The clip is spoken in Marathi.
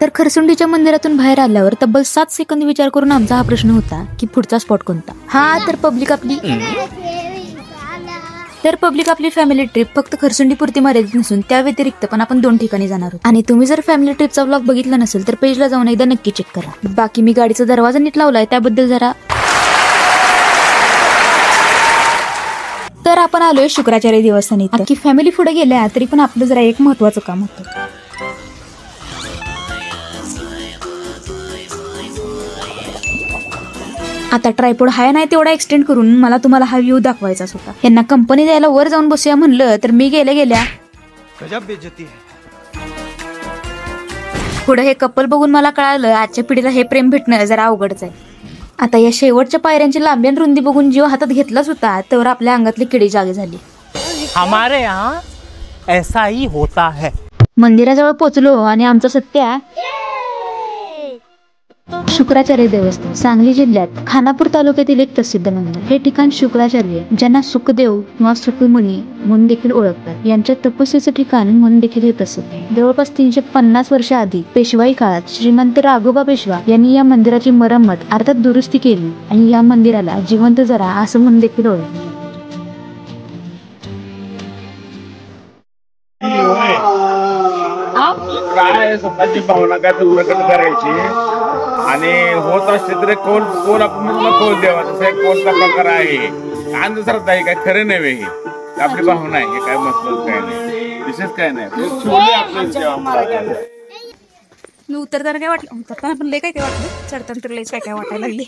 तर खरसुंडीच्या मंदिरातून बाहेर आल्यावर तब्बल 7 सेकंद विचार करून आमचा हा प्रश्न होता की पुढचा स्पॉट कोणता. तर पब्लिक आपली फॅमिली ट्रिप फक्त खरसुंडी पुरती मर्यादित नसून त्या व्यतिरिक्त पण आपण 2 ठिकाणी जाणार आहोत. आणि तुम्ही जर फॅमिली ट्रिपचा व्लॉग बघितला नसेल तर पेजला जाऊन एकदा नक्की चेक करा. बाकी मी गाडीचा दरवाजा नीट लावलाय त्याबद्दल जरा. तर आपण आलोय शुक्राचार्य देवस्थानी. अख्खी फॅमिली पुढे गेल्या तरी पण आपलं जरा एक महत्वाचं काम होतं. आता ट्रायपॉड हाय नाही तेवढा एक्सटेंड करून मला तुम्हाला हा व्ह्यू दाखवायचाच होता. यांना कंपनी द्यायला वर जाऊन बसूया म्हणलं तर मी गेल्या पुढे हे कपल बघून मला कळालं आजच्या पिढीला हे प्रेम भेटणं जरा अवघडच आहे. आता या शेवटच्या पायऱ्यांची लांबी आणि रुंदी बघून जीव हातात घेतलाच होता तर आपल्या अंगातली किडी जागी झाली. हमारे यहाँ ऐसा ही होता है. मंदिराजवळ पोचलो आणि आमचं सत्या शुक्राचार्य देवस्थान सांगली जिल्ह्यात खानापूर तालुक्यातील एक प्रसिद्ध मंदिर. हे ठिकाण शुक्राचार्य ज्यांना सुखदेव किंवा सुखमुनी म्हणून देखील ओळखतात यांच्या तपस्येचं ठिकाण म्हणून देखील हे प्रसिद्ध आहे. जवळपास 350 वर्ष आधी पेशवाई काळात श्रीमंत राघोबा पेशवा यांनी या मंदिराची मरम्मत अर्थात दुरुस्ती केली आणि या मंदिराला जिवंत जरा असं म्हणून देखील ओळखलं. काय स्वतःची भावना काय उरकट करायची आणि होत असते तरी कोण आपण कोण देवा तसा एक कोणता प्रकार आहे. अंधश्रद्धा आहे काय खरे नव्हे. हे आपली भावना आहे. हे काय महत्वाचं काय नाही विशेष काय नाही. मी उतरताना काय वाटलं पण लय काय वाटलं चढताना तर लयच काय वाटायला लागली.